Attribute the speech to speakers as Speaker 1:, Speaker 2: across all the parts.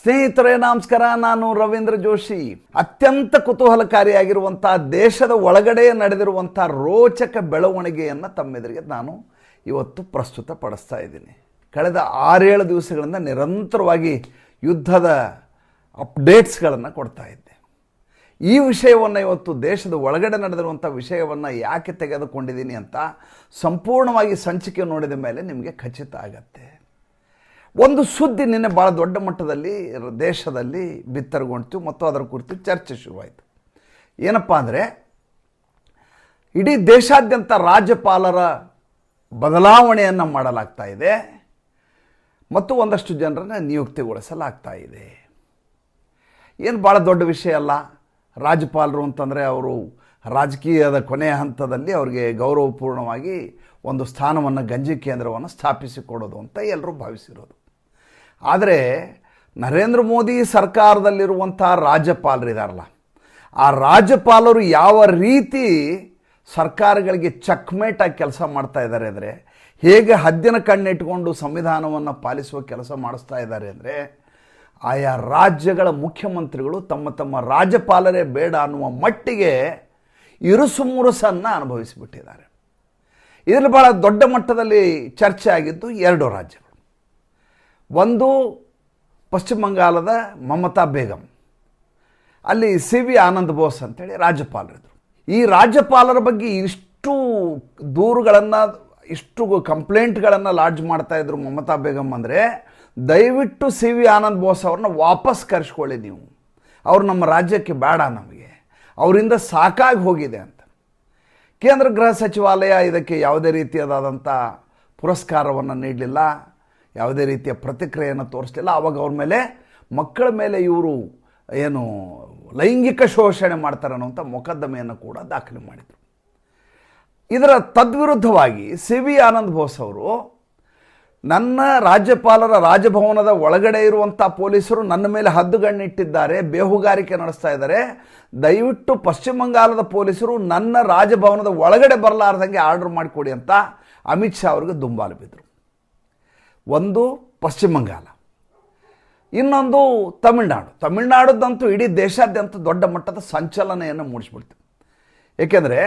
Speaker 1: ಸ್ನೇಹಿತರೇ ನಮಸ್ಕಾರ. ನಾನು ರವೀಂದ್ರ ಜೋಶಿ. ಅತ್ಯಂತ ಕುತೂಹಲಕಾರಿಯಾಗಿರುವಂಥ ದೇಶದ ಒಳಗಡೆ ನಡೆದಿರುವಂಥ ರೋಚಕ ಬೆಳವಣಿಗೆಯನ್ನು ತಮ್ಮೆದುರಿಗೆ ನಾನು ಇವತ್ತು ಪ್ರಸ್ತುತಪಡಿಸ್ತಾ ಇದ್ದೀನಿ. ಕಳೆದ 6-7 ದಿವಸಗಳಿಂದ ನಿರಂತರವಾಗಿ ಯುದ್ಧದ ಅಪ್ಡೇಟ್ಸ್ಗಳನ್ನು ಕೊಡ್ತಾ ಇದ್ದೆ. ಈ ವಿಷಯವನ್ನು ಇವತ್ತು ದೇಶದ ಒಳಗಡೆ ನಡೆದಿರುವಂಥ ವಿಷಯವನ್ನು ಯಾಕೆ ತೆಗೆದುಕೊಂಡಿದ್ದೀನಿ ಅಂತ ಸಂಪೂರ್ಣವಾಗಿ ಸಂಚಿಕೆ ನೋಡಿದ ಮೇಲೆ ನಿಮಗೆ ಖಚಿತ ಆಗತ್ತೆ. ಒಂದು ಸುದ್ದಿ ನಿನ್ನೆ ಭಾಳ ದೊಡ್ಡ ಮಟ್ಟದಲ್ಲಿ ದೇಶದಲ್ಲಿ ಬಿತ್ತರಗೊಂಡಿತು ಮತ್ತು ಅದರ ಕುರಿತು ಚರ್ಚೆ ಶುರುವಾಯಿತು. ಏನಪ್ಪ ಅಂದರೆ, ಇಡೀ ದೇಶಾದ್ಯಂತ ರಾಜ್ಯಪಾಲರ ಬದಲಾವಣೆಯನ್ನು ಮಾಡಲಾಗ್ತಾ ಇದೆ ಮತ್ತು ಒಂದಷ್ಟು ಜನರನ್ನು ನಿಯುಕ್ತಿಗೊಳಿಸಲಾಗ್ತಾ ಇದೆ. ಏನು ಭಾಳ ದೊಡ್ಡ ವಿಷಯ ಅಲ್ಲ. ರಾಜ್ಯಪಾಲರು ಅಂತಂದರೆ ಅವರು ರಾಜಕೀಯದ ಕೊನೆಯ ಹಂತದಲ್ಲಿ ಅವರಿಗೆ ಗೌರವಪೂರ್ಣವಾಗಿ ಒಂದು ಸ್ಥಾನವನ್ನು, ಗಂಜಿ ಕೇಂದ್ರವನ್ನು ಸ್ಥಾಪಿಸಿಕೊಡೋದು ಅಂತ ಎಲ್ಲರೂ ಭಾವಿಸಿರೋದು. ಆದರೆ ನರೇಂದ್ರ ಮೋದಿ ಸರ್ಕಾರದಲ್ಲಿರುವಂಥ ರಾಜ್ಯಪಾಲರಿದಾರಲ್ಲ, ಆ ರಾಜ್ಯಪಾಲರು ಯಾವ ರೀತಿ ಸರ್ಕಾರಗಳಿಗೆ ಚೆಕ್ಮೇಟಾಗಿ ಕೆಲಸ ಮಾಡ್ತಾ ಇದ್ದಾರೆ ಅಂದರೆ, ಹೇಗೆ ಹದ್ದಿನ ಕಣ್ಣಿಟ್ಕೊಂಡು ಸಂವಿಧಾನವನ್ನು ಪಾಲಿಸುವ ಕೆಲಸ ಮಾಡಿಸ್ತಾ ಇದ್ದಾರೆ ಅಂದರೆ, ಆಯಾ ರಾಜ್ಯಗಳ ಮುಖ್ಯಮಂತ್ರಿಗಳು ತಮ್ಮ ತಮ್ಮ ರಾಜ್ಯಪಾಲರೇ ಬೇಡ ಅನ್ನುವ ಮಟ್ಟಿಗೆ ಇರುಸುಮುರುಸನ್ನು ಅನುಭವಿಸಿಬಿಟ್ಟಿದ್ದಾರೆ. ಇದರಲ್ಲಿ ಭಾಳ ದೊಡ್ಡ ಮಟ್ಟದಲ್ಲಿ ಚರ್ಚೆ ಆಗಿದ್ದು 2 ರಾಜ್ಯಗಳು. ಒಂದು ಪಶ್ಚಿಮ ಬಂಗಾಳದ ಮಮತಾ ಬೇಗಂ, ಅಲ್ಲಿ CV ಆನಂದ್ ಬೋಸ್ ಅಂತೇಳಿ ರಾಜ್ಯಪಾಲರಿದ್ದರು. ಈ ರಾಜ್ಯಪಾಲರ ಬಗ್ಗೆ ಇಷ್ಟು ದೂರುಗಳನ್ನು, ಇಷ್ಟು ಕಂಪ್ಲೇಂಟ್ಗಳನ್ನು ಲಾಡ್ಜ್ ಮಾಡ್ತಾಯಿದ್ರು ಮಮತಾ ಬೇಗಂ. ಅಂದರೆ ದಯವಿಟ್ಟು CV ಆನಂದ್ ಬೋಸ್ ಅವ್ರನ್ನ ವಾಪಸ್ ಕರೆಸ್ಕೊಳ್ಳಿ, ನೀವು ಅವ್ರು ನಮ್ಮ ರಾಜ್ಯಕ್ಕೆ ಬೇಡ, ನಮಗೆ ಅವರಿಂದ ಸಾಕಾಗಿ ಹೋಗಿದೆ ಅಂತ. ಕೇಂದ್ರ ಗೃಹ ಸಚಿವಾಲಯ ಇದಕ್ಕೆ ಯಾವುದೇ ರೀತಿಯಾದಂಥ ಪುರಸ್ಕಾರವನ್ನು ನೀಡಲಿಲ್ಲ, ಯಾವುದೇ ರೀತಿಯ ಪ್ರತಿಕ್ರಿಯೆಯನ್ನು ತೋರಿಸಲಿಲ್ಲ. ಆವಾಗ ಅವ್ರ ಮೇಲೆ, ಮಕ್ಕಳ ಮೇಲೆ ಇವರು ಏನು ಲೈಂಗಿಕ ಶೋಷಣೆ ಮಾಡ್ತಾರೆ ಅನ್ನೋಂಥ ಮೊಕದ್ದಮೆಯನ್ನು ಕೂಡ ದಾಖಲೆ ಮಾಡಿದರು. ಇದರ ತದ್ವಿರುದ್ಧವಾಗಿ CV ಆನಂದ್ ಬೋಸ್ ಅವರು, ನನ್ನ ರಾಜ್ಯಪಾಲರ ರಾಜಭವನದ ಒಳಗಡೆ ಇರುವಂಥ ಪೊಲೀಸರು ನನ್ನ ಮೇಲೆ ಹದ್ದುಗಣ್ಣಿಟ್ಟಿದ್ದಾರೆ, ಬೇಹುಗಾರಿಕೆ ನಡೆಸ್ತಾ ಇದ್ದಾರೆ, ದಯವಿಟ್ಟು ಪಶ್ಚಿಮ ಬಂಗಾಳದ ಪೊಲೀಸರು ನನ್ನ ರಾಜಭವನದ ಒಳಗಡೆ ಬರಲಾರ್ದಂಗೆ ಆರ್ಡರ್ ಮಾಡಿಕೊಡಿ ಅಂತ ಅಮಿತ್ ಶಾ ಅವ್ರಿಗೆ ದುಂಬಾಲು ಬಿದ್ದರು. ಒಂದು ಪಶ್ಚಿಮ ಬಂಗಾಳ, ಇನ್ನೊಂದು ತಮಿಳುನಾಡು. ತಮಿಳುನಾಡದಂತೂ ಇಡೀ ದೇಶಾದ್ಯಂತ ದೊಡ್ಡ ಮಟ್ಟದ ಸಂಚಲನೆಯನ್ನು ಮೂಡಿಸ್ಬಿಡ್ತು. ಏಕೆಂದರೆ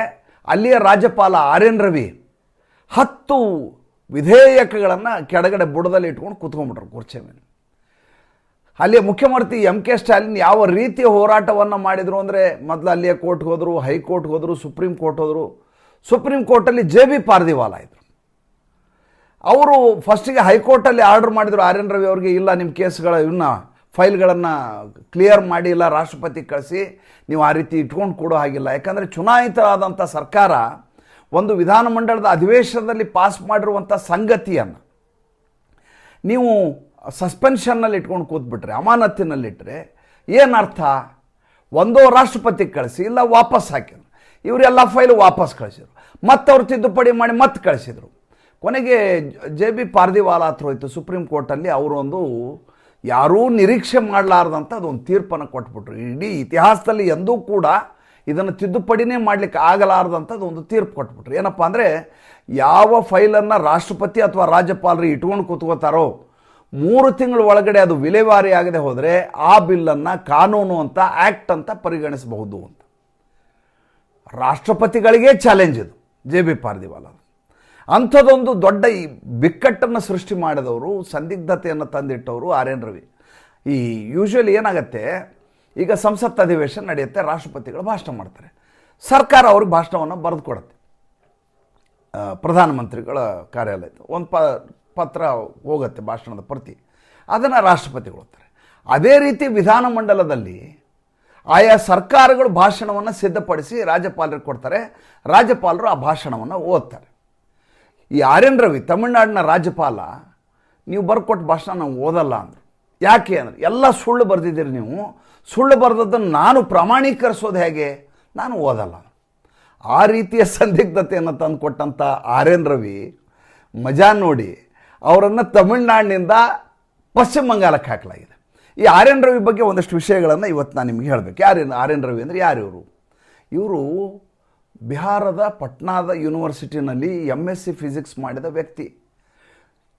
Speaker 1: ಅಲ್ಲಿಯ ರಾಜ್ಯಪಾಲ RN ರವಿ 10 ವಿಧೇಯಕಗಳನ್ನು ಕೆಳಗಡೆ ಬುಡದಲ್ಲಿ ಇಟ್ಕೊಂಡು ಕೂತ್ಕೊಂಡ್ಬಿಟ್ರು ಕುರ್ಚಿ ಮೇಲೆ. ಅಲ್ಲಿಯ ಮುಖ್ಯಮಂತ್ರಿ MK ಸ್ಟಾಲಿನ್ ಯಾವ ರೀತಿಯ ಹೋರಾಟವನ್ನು ಮಾಡಿದರು ಅಂದರೆ, ಮೊದಲು ಅಲ್ಲಿಯ ಕೋರ್ಟ್ಗೆ ಹೋದರು, ಹೈಕೋರ್ಟ್ಗೆ ಹೋದರು, ಸುಪ್ರೀಂ ಕೋರ್ಟ್ ಹೋದರು. ಸುಪ್ರೀಂ ಕೋರ್ಟಲ್ಲಿ JB ಪಾರ್ದಿವಾಲಾ ಇದ್ದರು. ಅವರು ಫಸ್ಟಿಗೆ ಹೈಕೋರ್ಟಲ್ಲಿ ಆರ್ಡರ್ ಮಾಡಿದರು RN ರವಿ ಅವರಿಗೆ, ಇಲ್ಲ ನಿಮ್ಮ ಕೇಸ್ಗಳ ಇವನ್ನ ಫೈಲ್ಗಳನ್ನು ಕ್ಲಿಯರ್ ಮಾಡಿ, ಇಲ್ಲ ರಾಷ್ಟ್ರಪತಿ ಕಳಿಸಿ, ನೀವು ಆ ರೀತಿ ಇಟ್ಕೊಂಡು ಕೊಡೋ ಹಾಗಿಲ್ಲ. ಯಾಕಂದರೆ ಚುನಾಯಿತರಾದಂಥ ಸರ್ಕಾರ ಒಂದು ವಿಧಾನಮಂಡಲದ ಅಧಿವೇಶನದಲ್ಲಿ ಪಾಸ್ ಮಾಡಿರುವಂಥ ಸಂಗತಿಯನ್ನು ನೀವು ಸಸ್ಪೆನ್ಷನ್ನಲ್ಲಿ ಇಟ್ಕೊಂಡು ಕೂತ್ಬಿಟ್ರೆ, ಅಮಾನತಿನಲ್ಲಿಟ್ಟರೆ ಏನರ್ಥ? ಒಂದೋ ರಾಷ್ಟ್ರಪತಿಗೆ ಕಳಿಸಿ, ಇಲ್ಲ ವಾಪಸ್ ಹಾಕಿದ್ರು. ಇವರೆಲ್ಲ ಫೈಲು ವಾಪಸ್ ಕಳಿಸಿದ್ರು, ಮತ್ತು ಅವ್ರು ತಿದ್ದುಪಡಿ ಮಾಡಿ ಮತ್ತೆ ಕಳಿಸಿದರು. ಕೊನೆಗೆ JB ಪಾರ್ದಿವಾಲಾ ಹತ್ರ ಹೋಯಿತು ಸುಪ್ರೀಂ ಕೋರ್ಟಲ್ಲಿ. ಅವರೊಂದು ಯಾರೂ ನಿರೀಕ್ಷೆ ಮಾಡಲಾರ್ದಂಥ ಅದೊಂದು ತೀರ್ಪನ್ನು ಕೊಟ್ಬಿಟ್ರು. ಇಡೀ ಇತಿಹಾಸದಲ್ಲಿ ಎಂದೂ ಕೂಡ ಇದನ್ನು ತಿದ್ದುಪಡಿನೇ ಮಾಡಲಿಕ್ಕೆ ಆಗಲಾರ್ದಂಥದ್ದು ಒಂದು ತೀರ್ಪು ಕೊಟ್ಬಿಟ್ರು. ಏನಪ್ಪ ಅಂದರೆ, ಯಾವ ಫೈಲನ್ನು ರಾಷ್ಟ್ರಪತಿ ಅಥವಾ ರಾಜ್ಯಪಾಲರು ಇಟ್ಕೊಂಡು ಕೂತ್ಕೋತಾರೋ 3 ತಿಂಗಳ ಒಳಗಡೆ ಅದು ವಿಲೇವಾರಿ ಆಗದೆ ಹೋದರೆ ಆ ಬಿಲ್ಲನ್ನು ಕಾನೂನು ಅಂತ, ಆ್ಯಕ್ಟ್ ಅಂತ ಪರಿಗಣಿಸಬಹುದು ಅಂತ. ರಾಷ್ಟ್ರಪತಿಗಳಿಗೆ ಚಾಲೆಂಜ್ ಇದು JB ಪಾರ್ದಿವಾಲಾ. ಅಂಥದ್ದೊಂದು ದೊಡ್ಡ ಈ ಬಿಕ್ಕಟ್ಟನ್ನು ಸೃಷ್ಟಿ ಮಾಡಿದವರು, ಸಂದಿಗ್ಧತೆಯನ್ನು ತಂದಿಟ್ಟವರು RN ರವಿ. ಈ ಯೂಶ್ವಲಿ ಏನಾಗುತ್ತೆ, ಈಗ ಸಂಸತ್ ಅಧಿವೇಶನ ನಡೆಯುತ್ತೆ, ರಾಷ್ಟ್ರಪತಿಗಳು ಭಾಷಣ ಮಾಡ್ತಾರೆ, ಸರ್ಕಾರ ಅವ್ರಿಗೆ ಭಾಷಣವನ್ನು ಬರೆದು ಕೊಡುತ್ತೆ. ಪ್ರಧಾನಮಂತ್ರಿಗಳ ಕಾರ್ಯಾಲಯದ ಒಂದು ಪತ್ರ ಹೋಗುತ್ತೆ, ಭಾಷಣದ ಪ್ರತಿ, ಅದನ್ನು ರಾಷ್ಟ್ರಪತಿಗಳು ಓದ್ತಾರೆ. ಅದೇ ರೀತಿ ವಿಧಾನಮಂಡಲದಲ್ಲಿ ಆಯಾ ಸರ್ಕಾರಗಳು ಭಾಷಣವನ್ನು ಸಿದ್ಧಪಡಿಸಿ ರಾಜ್ಯಪಾಲರಿಗೆ ಕೊಡ್ತಾರೆ, ರಾಜ್ಯಪಾಲರು ಆ ಭಾಷಣವನ್ನು ಓದ್ತಾರೆ. ಈ RN ರವಿ ತಮಿಳುನಾಡಿನ ರಾಜ್ಯಪಾಲ, ನೀವು ಬರ್ಕೊಟ್ಟು ಭಾಷಣ ನಾವು ಓದಲ್ಲ ಅಂದರು. ಯಾಕೆ ಅಂದರೆ, ಎಲ್ಲ ಸುಳ್ಳು ಬರೆದಿದ್ದೀರಿ ನೀವು, ಸುಳ್ಳು ಬರೆದದ್ದನ್ನು ನಾನು ಪ್ರಮಾಣೀಕರಿಸೋದು ಹೇಗೆ, ನಾನು ಓದಲ್ಲ. ಆ ರೀತಿಯ ಸಂದಿಗ್ಧತೆಯನ್ನು ತಂದು ಕೊಟ್ಟಂಥ RN ರವಿ ಮಜಾ ನೋಡಿ ಅವರನ್ನು ತಮಿಳುನಾಡಿನಿಂದ ಪಶ್ಚಿಮ ಬಂಗಾಳಕ್ಕೆ ಹಾಕಲಾಗಿದೆ. ಈ RN ರವಿ ಬಗ್ಗೆ ಒಂದಷ್ಟು ವಿಷಯಗಳನ್ನು ಇವತ್ತು ನಾನು ನಿಮಗೆ ಹೇಳಬೇಕು. RN ರವಿ ಅಂದರೆ ಯಾರು ಇವರು? ಇವರು ಬಿಹಾರದ ಪಟ್ನಾದ ಯೂನಿವರ್ಸಿಟಿನಲ್ಲಿ MSc ಫಿಸಿಕ್ಸ್ ಮಾಡಿದ ವ್ಯಕ್ತಿ,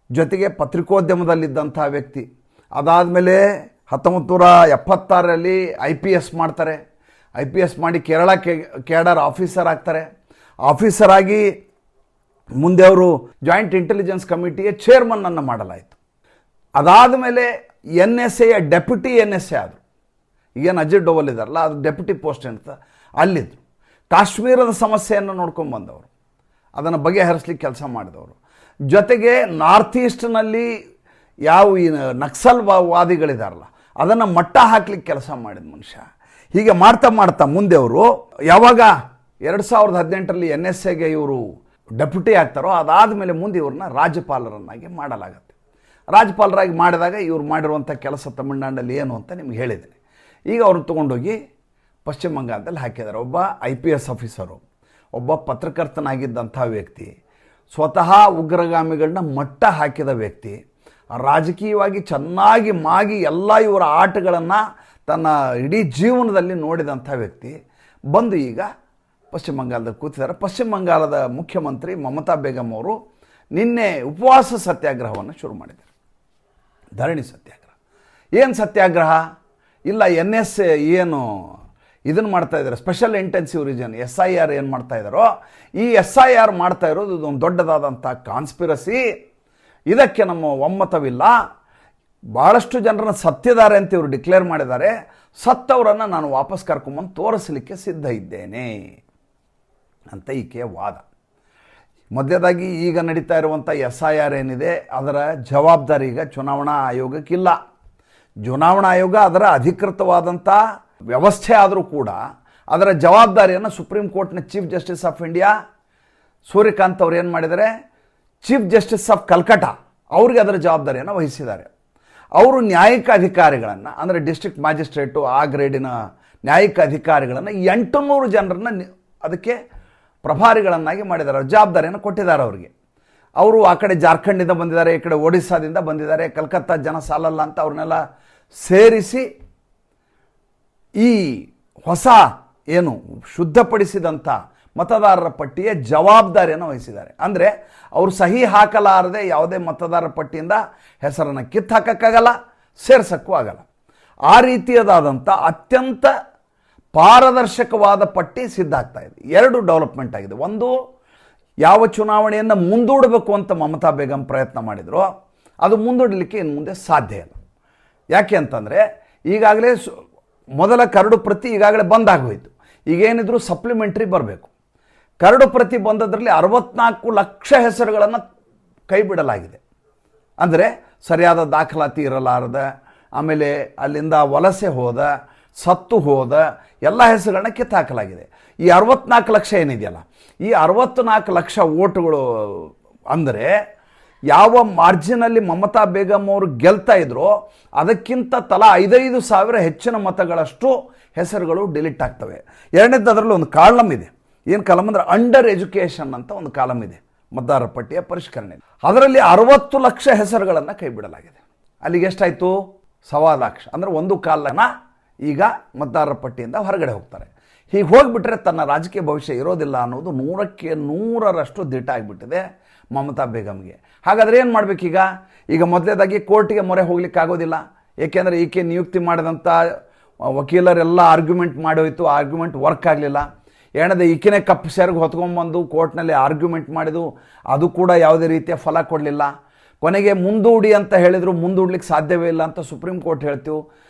Speaker 1: ಜೊತೆಗೆ ಪತ್ರಿಕೋದ್ಯಮದಲ್ಲಿದ್ದಂಥ ವ್ಯಕ್ತಿ. ಅದಾದಮೇಲೆ 1976ರಲ್ಲಿ IPS ಮಾಡ್ತಾರೆ. IPS ಮಾಡಿ ಕೇರಳ ಕೇಡರ್ ಆಫೀಸರ್ ಆಗ್ತಾರೆ. ಆಫೀಸರ್ ಆಗಿ ಮುಂದೆ ಅವರು ಜಾಯಿಂಟ್ ಇಂಟೆಲಿಜೆನ್ಸ್ ಕಮಿಟಿಯ ಚೇರ್ಮನ್ನನ್ನು ಮಾಡಲಾಯಿತು. ಅದಾದ ಮೇಲೆ NSAಯ ಡೆಪ್ಯೂಟಿ NSA ಆದರು. ಈಗೇನು ಅಜಿತ್ ಡೋವಲ್ ಇದ್ದಾರಲ್ಲ, ಅದು ಡೆಪ್ಯೂಟಿ ಪೋಸ್ಟ್ ಅಂತ ಅಲ್ಲಿದ್ದರು. ಕಾಶ್ಮೀರದ ಸಮಸ್ಯೆಯನ್ನು ನೋಡ್ಕೊಂಡು ಬಂದವರು, ಅದನ್ನು ಬಗೆಹರಿಸ್ಲಿಕ್ಕೆ ಕೆಲಸ ಮಾಡಿದವರು. ಜೊತೆಗೆ ನಾರ್ತ್ ಈಸ್ಟ್ನಲ್ಲಿ ಯಾವ ಈ ನಕ್ಸಲ್ ವಾದಿಗಳಿದಾರಲ್ಲ ಅದನ್ನು ಮಟ್ಟ ಹಾಕ್ಲಿಕ್ಕೆ ಕೆಲಸ ಮಾಡಿದ ಮನುಷ್ಯ. ಹೀಗೆ ಮಾಡ್ತಾ ಮಾಡ್ತಾ ಮುಂದೆ ಅವರು ಯಾವಾಗ 2018ರಲ್ಲಿ NSAಗೆ ಇವರು ಡೆಪ್ಯೂಟಿ ಆಗ್ತಾರೋ ಅದಾದಮೇಲೆ ಮುಂದೆ ಇವ್ರನ್ನ ರಾಜ್ಯಪಾಲರನ್ನಾಗಿ ಮಾಡಲಾಗತ್ತೆ. ರಾಜ್ಯಪಾಲರಾಗಿ ಮಾಡಿದಾಗ ಇವ್ರು ಮಾಡಿರುವಂಥ ಕೆಲಸ ತಮಿಳುನಾಡಲ್ಲಿ ಏನು ಅಂತ ನಿಮ್ಗೆ ಹೇಳಿದ್ದೀನಿ. ಈಗ ಅವ್ರನ್ನ ತೊಗೊಂಡೋಗಿ ಪಶ್ಚಿಮ ಬಂಗಾಳದಲ್ಲಿ ಹಾಕಿದ್ದಾರೆ. ಒಬ್ಬ IPS ಆಫೀಸರು, ಒಬ್ಬ ಪತ್ರಕರ್ತನಾಗಿದ್ದಂಥ ವ್ಯಕ್ತಿ, ಸ್ವತಃ ಉಗ್ರಗಾಮಿಗಳನ್ನ ಮಟ್ಟ ಹಾಕಿದ ವ್ಯಕ್ತಿ, ರಾಜಕೀಯವಾಗಿ ಚೆನ್ನಾಗಿ ಮಾಗಿ ಎಲ್ಲ ಇವರ ಆಟಗಳನ್ನು ತನ್ನ ಇಡೀ ಜೀವನದಲ್ಲಿ ನೋಡಿದಂಥ ವ್ಯಕ್ತಿ ಬಂದು ಈಗ ಪಶ್ಚಿಮ ಬಂಗಾಳದಲ್ಲಿ ಕೂತಿದ್ದಾರೆ. ಪಶ್ಚಿಮ ಬಂಗಾಳದ ಮುಖ್ಯಮಂತ್ರಿ ಮಮತಾ ಬೇಗಂ ಅವರು ನಿನ್ನೆ ಉಪವಾಸ ಸತ್ಯಾಗ್ರಹವನ್ನು ಶುರು ಮಾಡಿದ್ದಾರೆ. ಧರಣಿ ಸತ್ಯಾಗ್ರಹ. ಏನು ಸತ್ಯಾಗ್ರಹ ಇಲ್ಲ, NSA ಏನು ಇದನ್ನು ಮಾಡ್ತಾ ಇದ್ದಾರೆ, ಸ್ಪೆಷಲ್ ಇಂಟೆನ್ಸಿವ್ ರೀಜನ್ SIR ಏನು ಮಾಡ್ತಾ ಇದ್ದಾರೋ, ಈ SIR ಮಾಡ್ತಾ ಇರೋದು ಇದೊಂದು ದೊಡ್ಡದಾದಂಥ ಕಾನ್ಸ್ಪಿರಸಿ. ಇದಕ್ಕೆ ನಮ್ಮ ಒಮ್ಮತವಿಲ್ಲ. ಭಾಳಷ್ಟು ಜನರನ್ನು ಸತ್ತಿದ್ದಾರೆ ಅಂತ ಇವರು ಡಿಕ್ಲೇರ್ ಮಾಡಿದ್ದಾರೆ. ಸತ್ತವರನ್ನು ನಾನು ವಾಪಸ್ ಕರ್ಕೊಂಬಂದು ತೋರಿಸಲಿಕ್ಕೆ ಸಿದ್ಧ ಇದ್ದೇನೆ ಅಂತ ಈಕೆಯ ವಾದ. ಮೊದಲೇದಾಗಿ ಈಗ ನಡೀತಾ ಇರುವಂಥ SIR ಏನಿದೆ ಅದರ ಜವಾಬ್ದಾರಿ ಈಗ ಚುನಾವಣಾ ಆಯೋಗಕ್ಕಿಲ್ಲ. ಚುನಾವಣಾ ಆಯೋಗ ಅದರ ಅಧಿಕೃತವಾದಂಥ ವ್ಯವಸ್ಥೆ ಆದರೂ ಕೂಡ ಅದರ ಜವಾಬ್ದಾರಿಯನ್ನು ಸುಪ್ರೀಂ ಕೋರ್ಟ್ನ chief justice of India Suryakant ಅವರು ಏನು ಮಾಡಿದ್ದಾರೆ, ಚೀಫ್ ಜಸ್ಟಿಸ್ ಆಫ್ ಕಲ್ಕಟಾ ಅವ್ರಿಗೆ ಅದರ ಜವಾಬ್ದಾರಿಯನ್ನು ವಹಿಸಿದ್ದಾರೆ. ಅವರು ನ್ಯಾಯಿಕ ಅಧಿಕಾರಿಗಳನ್ನು ಅಂದರೆ ಡಿಸ್ಟ್ರಿಕ್ಟ್ ಮ್ಯಾಜಿಸ್ಟ್ರೇಟು ಆ ಗ್ರೇಡಿನ ನ್ಯಾಯಿಕ ಅಧಿಕಾರಿಗಳನ್ನು 800 ಜನರನ್ನು ಅದಕ್ಕೆ ಪ್ರಭಾರಿಗಳನ್ನಾಗಿ ಮಾಡಿದ್ದಾರೆ. ಜವಾಬ್ದಾರಿಯನ್ನು ಕೊಟ್ಟಿದ್ದಾರೆ ಅವರಿಗೆ. ಅವರು ಆ ಕಡೆ ಜಾರ್ಖಂಡಿಂದ ಬಂದಿದ್ದಾರೆ, ಈ ಕಡೆ ಒಡಿಸ್ಸಾದಿಂದ ಬಂದಿದ್ದಾರೆ, ಕಲ್ಕತ್ತಾ ಜನ ಸಾಲಲ್ಲ ಅಂತ ಅವ್ರನ್ನೆಲ್ಲ ಸೇರಿಸಿ ಈ ಹೊಸ ಏನು ಶುದ್ಧಪಡಿಸಿದಂಥ ಮತದಾರರ ಪಟ್ಟಿಯ ಜವಾಬ್ದಾರಿಯನ್ನು ವಹಿಸಿದ್ದಾರೆ. ಅಂದರೆ ಅವರು ಸಹಿ ಹಾಕಲಾರದೆ ಯಾವುದೇ ಮತದಾರರ ಪಟ್ಟಿಯಿಂದ ಹೆಸರನ್ನು ಕಿತ್ತು ಹಾಕೋಕ್ಕಾಗಲ್ಲ, ಸೇರ್ಸೋಕ್ಕೂ ಆಗಲ್ಲ. ಆ ರೀತಿಯದಾದಂಥ ಅತ್ಯಂತ ಪಾರದರ್ಶಕವಾದ ಪಟ್ಟಿ ಸಿದ್ಧ ಆಗ್ತಾ ಇದೆ. 2 ಡೆವಲಪ್ಮೆಂಟ್ ಆಗಿದೆ. ಒಂದು, ಯಾವ ಚುನಾವಣೆಯನ್ನು ಮುಂದೂಡಬೇಕು ಅಂತ ಮಮತಾ ಬೇಗಂ ಪ್ರಯತ್ನ ಮಾಡಿದ್ರು, ಅದು ಮುಂದೂಡಲಿಕ್ಕೆ ಇನ್ನು ಮುಂದೆ ಸಾಧ್ಯ ಇಲ್ಲ. ಯಾಕೆ ಅಂತಂದರೆ ಈಗಾಗಲೇ ಮೊದಲ ಕರಡು ಪ್ರತಿ ಈಗಾಗಲೇ ಬಂದಾಗೋಯಿತು. ಈಗೇನಿದ್ರು ಸಪ್ಲಿಮೆಂಟ್ರಿ ಬರಬೇಕು. ಕರಡು ಪ್ರತಿ ಬಂದದ್ರಲ್ಲಿ 64 ಲಕ್ಷ ಹೆಸರುಗಳನ್ನು ಕೈ ಬಿಡಲಾಗಿದೆ. ಅಂದರೆ ಸರಿಯಾದ ದಾಖಲಾತಿ ಇರಲಾರದ, ಆಮೇಲೆ ಅಲ್ಲಿಂದ ವಲಸೆ ಹೋದ, ಸತ್ತು ಹೋದ ಎಲ್ಲ ಹೆಸರುಗಳನ್ನ ಕಿತ್ತಾಕಲಾಗಿದೆ. ಈ 64 ಲಕ್ಷ ಏನಿದೆಯಲ್ಲ, ಈ 64 ಲಕ್ಷ ಓಟುಗಳು ಅಂದರೆ ಯಾವ ಮಾರ್ಜಿನಲ್ಲಿ ಮಮತಾ ಬೇಗಂ ಅವರು ಗೆಲ್ತಾ ಇದ್ರೋ ಅದಕ್ಕಿಂತ ತಲಾ 5,5 ಸಾವಿರ ಹೆಚ್ಚಿನ ಮತಗಳಷ್ಟು ಹೆಸರುಗಳು ಡಿಲೀಟ್ ಆಗ್ತವೆ. ಎರಡನೇದು, ಅದರಲ್ಲಿ ಒಂದು ಕಾಲಮ್ ಇದೆ. ಏನು ಕಾಲಮ್ ಅಂದರೆ ಅಂಡರ್ ಎಜುಕೇಷನ್ ಅಂತ ಒಂದು ಕಾಲಮ್ ಇದೆ ಮತದಾರರ ಪಟ್ಟಿಯ ಪರಿಷ್ಕರಣೆ. ಅದರಲ್ಲಿ 60 ಲಕ್ಷ ಹೆಸರುಗಳನ್ನು ಕೈ ಬಿಡಲಾಗಿದೆ. ಅಲ್ಲಿಗೆ ಎಷ್ಟಾಯಿತು? 1.25 ಲಕ್ಷ. ಅಂದರೆ 1.25 ಈಗ ಮತದಾರರ ಪಟ್ಟಿಯಿಂದ ಹೊರಗಡೆ ಹೋಗ್ತಾರೆ. ಹೀಗೆ ಹೋಗಿಬಿಟ್ರೆ ತನ್ನ ರಾಜಕೀಯ ಭವಿಷ್ಯ ಇರೋದಿಲ್ಲ ಅನ್ನೋದು 100ಕ್ಕೆ 100ರಷ್ಟು ದಿಟ್ಟ ಆಗಿಬಿಟ್ಟಿದೆ ಮಮತಾ ಬೇಗಂಗೆ. ಹಾಗಾದರೆ ಏನು ಮಾಡಬೇಕೀಗ? ಈಗ ಮೊದಲೇದಾಗಿ ಕೋರ್ಟಿಗೆ ಮೊರೆ ಹೋಗ್ಲಿಕ್ಕೆ ಆಗೋದಿಲ್ಲ. ಏಕೆಂದರೆ ಈಕೆ ನಿಯುಕ್ತಿ ಮಾಡಿದಂಥ ವಕೀಲರೆಲ್ಲ ಆರ್ಗ್ಯುಮೆಂಟ್ ಮಾಡಿ ಹೋಯಿತು, ಆರ್ಗ್ಯುಮೆಂಟ್ ವರ್ಕ್ ಆಗಲಿಲ್ಲ. ಏನದೆ ಈಕೆನೇ ಕಪ್ಪು ಸೆರಗು ಹೊತ್ಕೊಂಡ್ಬಂದು ಕೋರ್ಟ್ನಲ್ಲಿ ಆರ್ಗ್ಯುಮೆಂಟ್ ಮಾಡಿದು, ಅದು ಕೂಡ ಯಾವುದೇ ರೀತಿಯ ಫಲ ಕೊಡಲಿಲ್ಲ. ಕೊನೆಗೆ ಮುಂದೂಡಿ ಅಂತ ಹೇಳಿದರು, ಮುಂದೂಡ್ಲಿಕ್ಕೆ ಸಾಧ್ಯವೇ ಇಲ್ಲ ಅಂತ ಸುಪ್ರೀಂ ಕೋರ್ಟ್ ಹೇಳ್ತೀವಿ.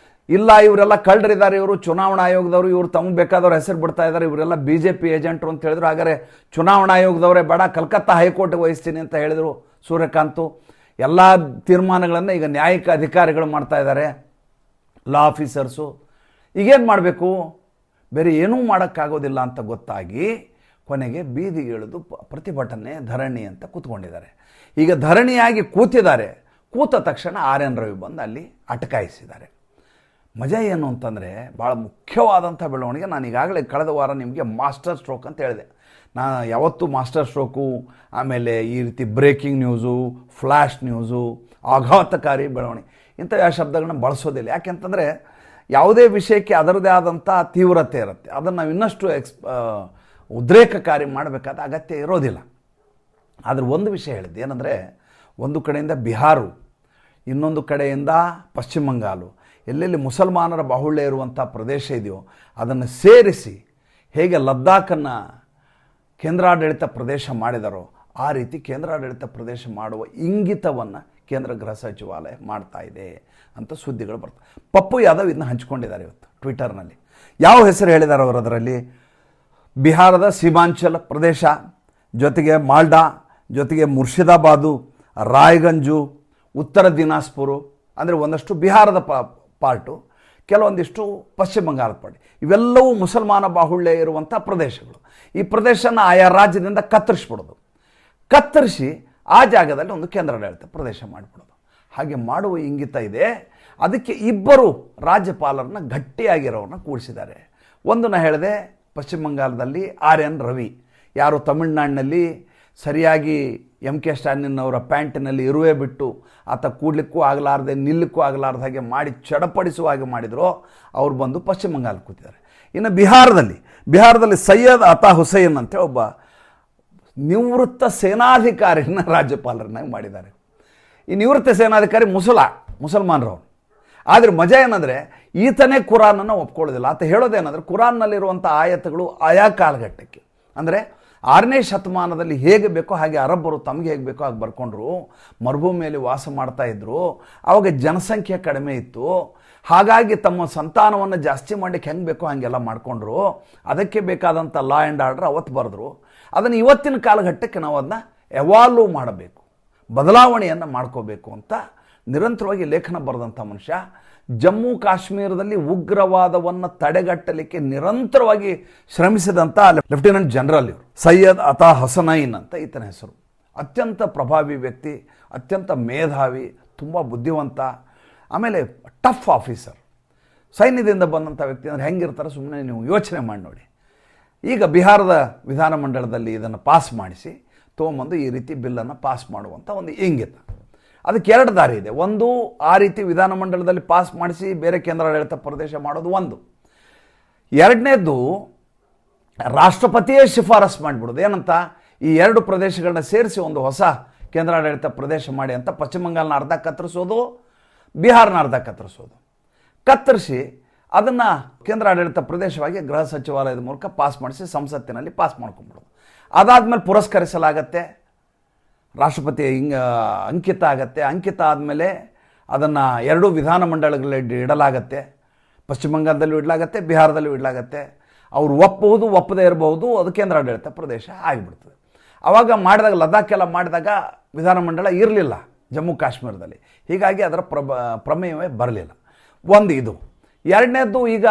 Speaker 1: ಇಲ್ಲ, ಇವರೆಲ್ಲ ಕಳ್ಳರಿದ್ದಾರೆ, ಇವರು ಚುನಾವಣಾ ಆಯೋಗದವರು, ಇವರು ತಮಗೆ ಬೇಕಾದವ್ರ ಹೆಸರು ಬಿಡ್ತಾ ಇದ್ದಾರೆ, ಇವರೆಲ್ಲ BJP ಏಜೆಂಟ್ರು ಅಂತ ಹೇಳಿದ್ರು. ಹಾಗಾದರೆ ಚುನಾವಣಾ ಆಯೋಗದವರೇ ಬೇಡ, ಕಲ್ಕತ್ತಾ ಹೈಕೋರ್ಟ್ಗೆ ವಹಿಸ್ತೀನಿ ಅಂತ ಹೇಳಿದರು ಸೂರ್ಯಕಾಂತ್. ಎಲ್ಲ ತೀರ್ಮಾನಗಳನ್ನು ಈಗ ನ್ಯಾಯಿಕ ಅಧಿಕಾರಿಗಳು ಮಾಡ್ತಾ ಇದ್ದಾರೆ, ಲಾ ಆಫೀಸರ್ಸು. ಈಗೇನು ಮಾಡಬೇಕು? ಬೇರೆ ಏನೂ ಮಾಡೋಕ್ಕಾಗೋದಿಲ್ಲ ಅಂತ ಗೊತ್ತಾಗಿ ಕೊನೆಗೆ ಬೀದಿಗಿಳಿದು ಪ್ರತಿಭಟನೆ, ಧರಣಿ ಅಂತ ಕೂತ್ಕೊಂಡಿದ್ದಾರೆ. ಈಗ ಧರಣಿಯಾಗಿ ಕೂತಿದ್ದಾರೆ. ಕೂತ ತಕ್ಷಣ RN ರವಿ ಬಂದು ಅಲ್ಲಿ ಅಟಕಾಯಿಸಿದ್ದಾರೆ. ಮಜಾ ಏನು ಅಂತಂದರೆ ಭಾಳ ಮುಖ್ಯವಾದಂಥ ಬೆಳವಣಿಗೆ. ನಾನು ಈಗಾಗಲೇ ಕಳೆದ ವಾರ ನಿಮಗೆ ಮಾಸ್ಟರ್ ಸ್ಟ್ರೋಕ್ ಅಂತ ಹೇಳಿದೆ. ನಾನು ಯಾವತ್ತೂ ಮಾಸ್ಟರ್ ಸ್ಟ್ರೋಕು, ಆಮೇಲೆ ಈ ರೀತಿ ಬ್ರೇಕಿಂಗ್ ನ್ಯೂಸು, ಫ್ಲ್ಯಾಶ್ ನ್ಯೂಸು, ಆಘಾತಕಾರಿ ಬೆಳವಣಿಗೆ ಇಂಥ ಯಾವ ಶಬ್ದಗಳನ್ನ ಬಳಸೋದಿಲ್ಲ. ಯಾಕೆಂತಂದರೆ ಯಾವುದೇ ವಿಷಯಕ್ಕೆ ಅದರದೇ ಆದಂಥ ತೀವ್ರತೆ ಇರುತ್ತೆ. ಅದನ್ನು ನಾವು ಇನ್ನಷ್ಟು ಉದ್ರೇಕಕಾರಿ ಮಾಡಬೇಕಾದ ಅಗತ್ಯ ಇರೋದಿಲ್ಲ. ಆದರೆ ಒಂದು ವಿಷಯ ಹೇಳಿದ್ದೆ ಏನಂದರೆ, ಒಂದು ಕಡೆಯಿಂದ ಬಿಹಾರು, ಇನ್ನೊಂದು ಕಡೆಯಿಂದ ಪಶ್ಚಿಮ ಬಂಗಾಳು, ಎಲ್ಲೆಲ್ಲಿ ಮುಸಲ್ಮಾನರ ಬಾಹುಳ್ಯ ಇರುವಂಥ ಪ್ರದೇಶ ಇದೆಯೋ ಅದನ್ನು ಸೇರಿಸಿ ಹೇಗೆ ಲದ್ದಾಖನ್ನು ಕೇಂದ್ರಾಡಳಿತ ಪ್ರದೇಶ ಮಾಡಿದಾರೋ ಆ ರೀತಿ ಕೇಂದ್ರಾಡಳಿತ ಪ್ರದೇಶ ಮಾಡುವ ಇಂಗಿತವನ್ನು ಕೇಂದ್ರ ಗೃಹ ಸಚಿವಾಲಯ ಮಾಡ್ತಾ ಇದೆ ಅಂತ ಸುದ್ದಿಗಳು ಬರ್ತವೆ. ಪಪ್ಪು ಯಾದವ್ ಇದನ್ನ ಹಂಚಿಕೊಂಡಿದ್ದಾರೆ ಇವತ್ತು ಟ್ವಿಟರ್ನಲ್ಲಿ. ಯಾವ ಹೆಸರು ಹೇಳಿದ್ದಾರೆ ಅವರು ಅದರಲ್ಲಿ? ಬಿಹಾರದ ಸೀಮಾಂಚಲ ಪ್ರದೇಶ, ಜೊತೆಗೆ ಮಾಲ್ಡಾ, ಜೊತೆಗೆ ಮುರ್ಷಿದಾಬಾದು, ರಾಯ್ಗಂಜು, ಉತ್ತರ ದಿನಾಜ್ಪುರ, ಅಂದರೆ ಒಂದಷ್ಟು ಬಿಹಾರದ ಪಾರ್ಟು, ಕೆಲವೊಂದಿಷ್ಟು ಪಶ್ಚಿಮ ಬಂಗಾಳದ ಪಾರ್ಟಿ. ಇವೆಲ್ಲವೂ ಮುಸಲ್ಮಾನ ಬಾಹುಳ್ಯ ಇರುವಂಥ ಪ್ರದೇಶಗಳು. ಈ ಪ್ರದೇಶನ ಆಯಾ ರಾಜ್ಯದಿಂದ ಕತ್ತರಿಸಿ ಆ ಜಾಗದಲ್ಲಿ ಒಂದು ಕೇಂದ್ರಾಡಳಿತ ಪ್ರದೇಶ ಮಾಡಿಬಿಡೋದು. ಹಾಗೆ ಮಾಡುವ ಇಂಗಿತ ಇದೆ. ಅದಕ್ಕೆ ಇಬ್ಬರು ರಾಜ್ಯಪಾಲರನ್ನ ಗಟ್ಟಿಯಾಗಿರೋರನ್ನ ಕೂಡಿಸಿದ್ದಾರೆ. ಒಂದು ನಾ ಹೇಳಿದೆ, ಪಶ್ಚಿಮ ಬಂಗಾಳದಲ್ಲಿ RN ರವಿ, ಯಾರು ತಮಿಳುನಾಡಿನಲ್ಲಿ ಸರಿಯಾಗಿ MK ಸ್ಟಾಲಿನ್ ಅವರ ಪ್ಯಾಂಟಿನಲ್ಲಿ ಇರುವೆ ಬಿಟ್ಟು ಆತ ಕೂಡ್ಲಿಕ್ಕೂ ಆಗಲಾರ್ದೆ ನಿಲ್ಲಕ್ಕೂ ಆಗಲಾರ್ದ ಹಾಗೆ ಮಾಡಿ ಚಡಪಡಿಸುವ ಹಾಗೆ ಮಾಡಿದ್ರು, ಅವ್ರು ಬಂದು ಪಶ್ಚಿಮ ಬಂಗಾಳಕ್ಕೆ ಕೂತಿದ್ದಾರೆ. ಇನ್ನು ಬಿಹಾರದಲ್ಲಿ ಸೈಯದ್ ಅತಾ ಹುಸೈನ್ ಅಂತ ಒಬ್ಬ ನಿವೃತ್ತ ಸೇನಾಧಿಕಾರಿನ ರಾಜ್ಯಪಾಲರನ್ನಾಗಿ ಮಾಡಿದ್ದಾರೆ. ಈ ನಿವೃತ್ತ ಸೇನಾಧಿಕಾರಿ ಮುಸಲ್ಮಾನರವರು. ಆದರೆ ಮಜಾ ಏನಂದರೆ ಈತನೇ ಕುರಾನನ್ನು ಒಪ್ಕೊಳ್ಳೋದಿಲ್ಲ. ಆತ ಹೇಳೋದೇನೆಂದರೆ ಕುರಾನ್ನಲ್ಲಿರುವಂಥ ಆಯತಗಳು ಆಯಾ ಕಾಲಘಟ್ಟಕ್ಕೆ, ಅಂದರೆ 6ನೇ ಶತಮಾನದಲ್ಲಿ ಹೇಗೆ ಬೇಕೋ ಹಾಗೆ ಅರಬ್ಬರು ತಮಗೆ ಹೇಗೆ ಬೇಕೋ ಹಾಗೆ ಬರ್ಕೊಂಡ್ರು. ಮರುಭೂಮಿಯಲ್ಲಿ ವಾಸ ಮಾಡ್ತಾ ಇದ್ರು, ಆವಾಗ ಜನಸಂಖ್ಯೆ ಕಡಿಮೆ ಇತ್ತು. ಹಾಗಾಗಿ ತಮ್ಮ ಸಂತಾನವನ್ನು ಜಾಸ್ತಿ ಮಾಡಲಿಕ್ಕೆ ಹೆಂಗೆ ಬೇಕೋ ಹಾಗೆಲ್ಲ ಮಾಡಿಕೊಂಡ್ರು. ಅದಕ್ಕೆ ಬೇಕಾದಂಥ ಲಾ ಆ್ಯಂಡ್ ಆರ್ಡರ್ ಅವತ್ತು ಬರೆದ್ರು. ಅದನ್ನು ಇವತ್ತಿನ ಕಾಲಘಟ್ಟಕ್ಕೆ ನಾವು ಅದನ್ನ ಎವಾಲ್ವ್ ಮಾಡಬೇಕು, ಬದಲಾವಣೆಯನ್ನು ಮಾಡ್ಕೋಬೇಕು ಅಂತ ನಿರಂತರವಾಗಿ ಲೇಖನ ಬರೆದಂಥ ಮನುಷ್ಯ. ಜಮ್ಮು ಕಾಶ್ಮೀರದಲ್ಲಿ ಉಗ್ರವಾದವನ್ನು ತಡೆಗಟ್ಟಲಿಕ್ಕೆ ನಿರಂತರವಾಗಿ ಶ್ರಮಿಸಿದಂಥ ಲೆಫ್ಟಿನೆಂಟ್ ಜನರಲ್ ಇವರು ಸೈಯದ್ ಅತಾ ಹಸನೈನ್ ಅಂತ ಈತನ ಹೆಸರು. ಅತ್ಯಂತ ಪ್ರಭಾವಿ ವ್ಯಕ್ತಿ, ಅತ್ಯಂತ ಮೇಧಾವಿ, ತುಂಬ ಬುದ್ಧಿವಂತ, ಆಮೇಲೆ ಟಫ್ ಆಫೀಸರ್. ಸೈನ್ಯದಿಂದ ಬಂದಂಥ ವ್ಯಕ್ತಿ ಅಂದರೆ ಹೆಂಗಿರ್ತಾರೆ ಸುಮ್ಮನೆ ನೀವು ಯೋಚನೆ ಮಾಡಿ ನೋಡಿ. ಈಗ ಬಿಹಾರದ ವಿಧಾನಮಂಡಲದಲ್ಲಿ ಇದನ್ನು ಪಾಸ್ ಮಾಡಿಸಿ ತೊಗೊಂಬಂದು ಈ ರೀತಿ ಬಿಲ್ಲನ್ನು ಪಾಸ್ ಮಾಡುವಂಥ ಒಂದು ಇಂಗಿತ. ಅದಕ್ಕೆ 2 ದಾರಿ ಇದೆ. ಒಂದು, ಆ ರೀತಿ ವಿಧಾನಮಂಡಲದಲ್ಲಿ ಪಾಸ್ ಮಾಡಿಸಿ ಬೇರೆ ಕೇಂದ್ರಾಡಳಿತ ಪ್ರದೇಶ ಮಾಡೋದು ಒಂದು. 2ನೇದು, ರಾಷ್ಟ್ರಪತಿಯೇ ಶಿಫಾರಸು ಮಾಡಿಬಿಡೋದು. ಏನಂತ, ಈ 2 ಪ್ರದೇಶಗಳನ್ನ ಸೇರಿಸಿ ಒಂದು ಹೊಸ ಕೇಂದ್ರಾಡಳಿತ ಪ್ರದೇಶ ಮಾಡಿ ಅಂತ ಪಶ್ಚಿಮ ಬಂಗಾಳನ ಅರ್ಧ ಕತ್ತರಿಸೋದು, ಬಿಹಾರನ ಅರ್ಧ ಕತ್ತರಿಸಿ ಅದನ್ನು ಕೇಂದ್ರಾಡಳಿತ ಪ್ರದೇಶವಾಗಿ ಗೃಹ ಸಚಿವಾಲಯದ ಮೂಲಕ ಪಾಸ್ ಮಾಡಿಸಿ ಸಂಸತ್ತಿನಲ್ಲಿ ಪಾಸ್ ಮಾಡ್ಕೊಂಡ್ಬಿಡೋದು. ಅದಾದಮೇಲೆ ಪುರಸ್ಕರಿಸಲಾಗತ್ತೆ, ರಾಷ್ಟ್ರಪತಿ ಅಂಕಿತ ಆಗತ್ತೆ. ಅಂಕಿತ ಆದಮೇಲೆ ಅದನ್ನು 2 ವಿಧಾನಮಂಡಲಗಳಲ್ಲಿ ಇಡಲಾಗತ್ತೆ. ಪಶ್ಚಿಮ ಬಂಗಾಳದಲ್ಲೂ ಇಡಲಾಗತ್ತೆ, ಬಿಹಾರದಲ್ಲೂ ಇಡಲಾಗತ್ತೆ. ಅವರು ಒಪ್ಪಬಹುದು, ಒಪ್ಪದೇ ಇರಬಹುದು, ಅದು ಕೇಂದ್ರಾಡಳಿತ ಪ್ರದೇಶ ಆಗಿಬಿಡ್ತದೆ. ಆವಾಗ ಮಾಡಿದಾಗ, ಲದ್ದಾಖೆಲ್ಲ ಮಾಡಿದಾಗ ವಿಧಾನಮಂಡಲ ಇರಲಿಲ್ಲ ಜಮ್ಮು ಕಾಶ್ಮೀರದಲ್ಲಿ. ಹೀಗಾಗಿ ಅದರ ಪ್ರಮೇಯವೇ ಬರಲಿಲ್ಲ. ಒಂದು ಇದು. 2ನೇದು, ಈಗ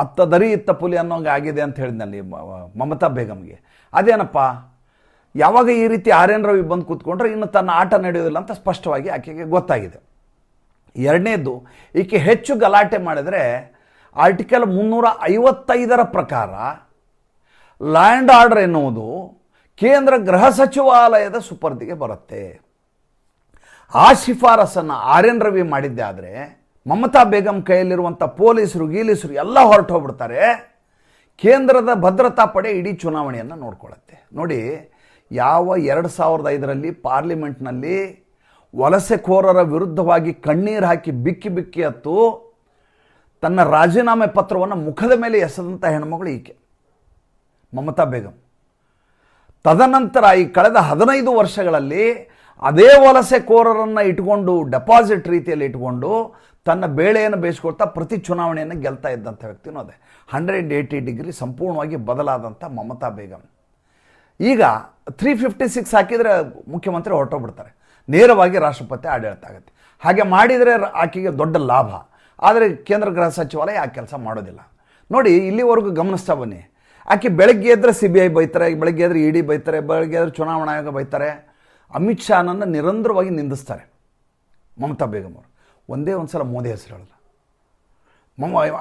Speaker 1: ಅತ್ತ ದರಿ ಇತ್ತ ಪುಲಿ ಅನ್ನೋಂಗೆ ಆಗಿದೆ ಅಂತ ಹೇಳಿದ್ನಲ್ಲಿ ಮಮತಾ ಬೇಗಮ್ಗೆ. ಅದೇನಪ್ಪ, ಯಾವಾಗ ಈ ರೀತಿ RN ರವಿ ಬಂದು ಕೂತ್ಕೊಂಡ್ರೆ ಇನ್ನು ತನ್ನ ಆಟ ನಡೆಯೋದಿಲ್ಲ ಅಂತ ಸ್ಪಷ್ಟವಾಗಿ ಆಕೆಗೆ ಗೊತ್ತಾಗಿದೆ. 2ನೇದು, ಈಕೆ ಹೆಚ್ಚು ಗಲಾಟೆ ಮಾಡಿದರೆ ಆರ್ಟಿಕಲ್ 355 ಪ್ರಕಾರ ಲಾ ಆ್ಯಂಡ್ ಆರ್ಡರ್ ಎನ್ನುವುದು ಕೇಂದ್ರ ಗೃಹ ಸಚಿವಾಲಯದ ಸುಪರ್ದಿಗೆ ಬರುತ್ತೆ. ಆ ಶಿಫಾರಸನ್ನು RN ರವಿ ಮಾಡಿದ್ದೆ ಆದರೆ ಮಮತಾ ಬೇಗಂ ಕೈಯಲ್ಲಿರುವಂಥ ಪೊಲೀಸರು ಗೀಲೀಸರು ಎಲ್ಲ ಹೊರಟು ಹೋಗ್ಬಿಡ್ತಾರೆ. ಕೇಂದ್ರದ ಭದ್ರತಾ ಪಡೆ ಇಡೀ ಚುನಾವಣೆಯನ್ನು ನೋಡ್ಕೊಳ್ಳುತ್ತೆ. ನೋಡಿ, ಯಾವ 2005ರಲ್ಲಿ ಪಾರ್ಲಿಮೆಂಟ್ನಲ್ಲಿ ವಲಸೆಕೋರರ ವಿರುದ್ಧವಾಗಿ ಕಣ್ಣೀರು ಹಾಕಿ ಬಿಕ್ಕಿ ಹತ್ತು ತನ್ನ ರಾಜೀನಾಮೆ ಪತ್ರವನ್ನು ಮುಖದ ಮೇಲೆ ಎಸೆದಂಥ ಹೆಣ್ಮಗಳು ಈಕೆ ಮಮತಾ ಬೇಗಂ. ತದನಂತರ ಈ ಕಳೆದ 15 ವರ್ಷಗಳಲ್ಲಿ ಅದೇ ವಲಸೆಕೋರರನ್ನು ಇಟ್ಕೊಂಡು ಡೆಪಾಸಿಟ್ ರೀತಿಯಲ್ಲಿ ಇಟ್ಕೊಂಡು ತನ್ನ ಬೇಳೆಯನ್ನು ಬೇಯಿಸ್ಕೊಳ್ತಾ ಪ್ರತಿ ಚುನಾವಣೆಯನ್ನು ಗೆಲ್ತಾ ಇದ್ದಂಥ ವ್ಯಕ್ತಿನೂ ಅದೇ. 180 ಡಿಗ್ರಿ ಸಂಪೂರ್ಣವಾಗಿ ಬದಲಾದಂಥ ಮಮತಾ ಬೇಗಂ ಈಗ 356 ಹಾಕಿದರೆ ಮುಖ್ಯಮಂತ್ರಿ ಹೊರಟೋಗ್ಬಿಡ್ತಾರೆ, ನೇರವಾಗಿ ರಾಷ್ಟ್ರಪತಿ ಆಡಳಿತ ಆಗುತ್ತೆ. ಹಾಗೆ ಮಾಡಿದರೆ ಆಕೆಗೆ ದೊಡ್ಡ ಲಾಭ. ಆದರೆ ಕೇಂದ್ರ ಗೃಹ ಸಚಿವಾಲಯ ಆ ಕೆಲಸ ಮಾಡೋದಿಲ್ಲ. ನೋಡಿ, ಇಲ್ಲಿವರೆಗೂ ಗಮನಿಸ್ತಾ ಬನ್ನಿ. ಆಕೆ ಬೆಳಗ್ಗೆ ಎದ್ದರೆ CBI ಬೈತಾರೆ, ಬೆಳಗ್ಗೆ ಎದ್ರೆ ED ಬೈತಾರೆ, ಬೆಳಗ್ಗೆ ಎದ್ರೆ ಚುನಾವಣಾ ಆಯೋಗ ಬೈತಾರೆ. ಅಮಿತ್ ಶಾನನ್ನು ನಿರಂತರವಾಗಿ ನಿಂದಿಸ್ತಾರೆ ಮಮತಾ ಬೇಗಂ ಅವರು. ಒಂದೇ ಒಂದು ಸಲ ಮೋದಿ ಹೆಸರು ಹೇಳಲ್ಲ.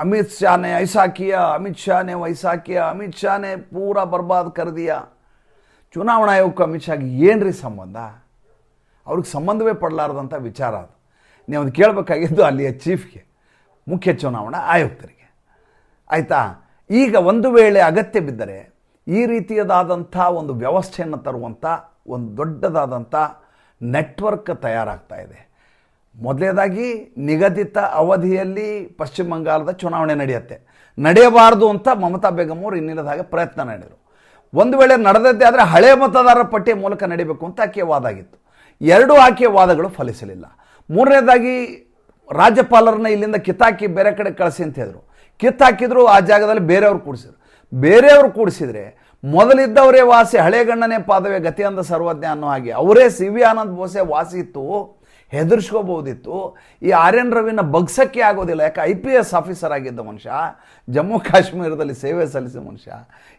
Speaker 1: ಅಮಿತ್ ಶಾನೆ ಐಸಾ ಕಿಯಾ, ಅಮಿತ್ ಶಾನೆ ವೈಸಾ ಕಿಯಾ, ಅಮಿತ್ ಶಾನೆ ಪೂರಾ ಬರ್ಬಾದ್ ಕರ್ ದಿಯಾ. ಚುನಾವಣಾ ಆಯೋಗಕ್ಕೂ ಅಮಿತ್ ಶಾಗೆ ಏನ್ರಿ ಸಂಬಂಧ? ಅವ್ರಿಗೆ ಸಂಬಂಧವೇ ಪಡಲಾರ್ದಂಥ ವಿಚಾರ ಅದು. ನೀವು ಅದು ಕೇಳಬೇಕಾಗಿದ್ದು ಅಲ್ಲಿಯ ಚೀಫ್ಗೆ, ಮುಖ್ಯ ಚುನಾವಣಾ ಆಯುಕ್ತರಿಗೆ. ಆಯಿತಾ? ಈಗ ಒಂದು ವೇಳೆ ಅಗತ್ಯ ಬಿದ್ದರೆ ಈ ರೀತಿಯದಾದಂಥ ಒಂದು ವ್ಯವಸ್ಥೆಯನ್ನು ತರುವಂಥ ಒಂದು ದೊಡ್ಡದಾದಂಥ ನೆಟ್ವರ್ಕ್ ತಯಾರಾಗ್ತಾ ಇದೆ. ಮೊದಲನೇದಾಗಿ ನಿಗದಿತ ಅವಧಿಯಲ್ಲಿ ಪಶ್ಚಿಮ ಬಂಗಾಳದ ಚುನಾವಣೆ ನಡೆಯಬಾರದು ಅಂತ ಮಮತಾ ಬೇಗಂ ಅವರು ಇನ್ನಿಲ್ಲದ ಹಾಗೆ ಪ್ರಯತ್ನ ನಡೆದರು. ಒಂದು ವೇಳೆ ನಡೆದದ್ದೇ ಆದರೆ ಹಳೆ ಮತದಾರರ ಪಟ್ಟಿಯ ಮೂಲಕ ನಡೀಬೇಕು ಅಂತ ಆಕೆಯ ವಾದ ಆಗಿತ್ತು. ಎರಡೂ ಆಕೆಯ ವಾದಗಳು ಫಲಿಸಲಿಲ್ಲ. ಮೂರನೇದಾಗಿ ರಾಜ್ಯಪಾಲರನ್ನ ಇಲ್ಲಿಂದ ಕಿತ್ತಾಕಿ ಬೇರೆ ಕಡೆ ಕಳಿಸಿ ಅಂತ ಹೇಳಿದ್ರು. ಕಿತ್ತಾಕಿದ್ರು, ಆ ಜಾಗದಲ್ಲಿ ಬೇರೆಯವರು ಕೂಡಿಸಿದ್ರೆ ಮೊದಲಿದ್ದವರೇ ವಾಸಿ, ಹಳೆಗಣ್ಣನೇ ಪಾದವೇ ಗತಿಯಂದ ಸರ್ವಜ್ಞ ಅನ್ನೋ ಹಾಗೆ ಅವರೇ ಸಿ ವಿ ಆನಂದ್ ಬೋಸೆ ವಾಸಿ ಇತ್ತು, ಹೆದರ್ಸ್ಕೋಬಹುದಿತ್ತು. ಈ ಆರ್ ಎನ್ ರವಿನ ಬಗ್ಸಕ್ಕೆ ಆಗೋದಿಲ್ಲ. ಯಾಕೆ IPS ಆಫೀಸರ್ ಆಗಿದ್ದ ಮನುಷ್ಯ, ಜಮ್ಮು ಕಾಶ್ಮೀರದಲ್ಲಿ ಸೇವೆ ಸಲ್ಲಿಸಿದ ಮನುಷ್ಯ,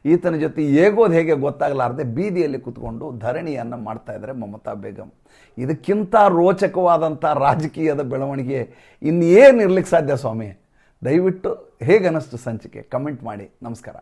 Speaker 1: ಈತನ ಜೊತೆ ಹೇಗೋದು ಹೇಗೆ ಗೊತ್ತಾಗಲಾರದೆ ಬೀದಿಯಲ್ಲಿ ಕೂತ್ಕೊಂಡು ಧರಣಿಯನ್ನು ಮಾಡ್ತಾ ಇದ್ದಾರೆ ಮಮತಾ ಬೇಗಂ. ಇದಕ್ಕಿಂತ ರೋಚಕವಾದಂಥ ರಾಜಕೀಯದ ಬೆಳವಣಿಗೆ ಇನ್ನೇನು ಇರ್ಲಿಕ್ಕೆ ಸಾಧ್ಯ ಸ್ವಾಮಿ? ದಯವಿಟ್ಟು ಹೇಗೆ ಅನ್ನಿಸ್ತು ಸಂಚಿಕೆ ಕಮೆಂಟ್ ಮಾಡಿ. ನಮಸ್ಕಾರ.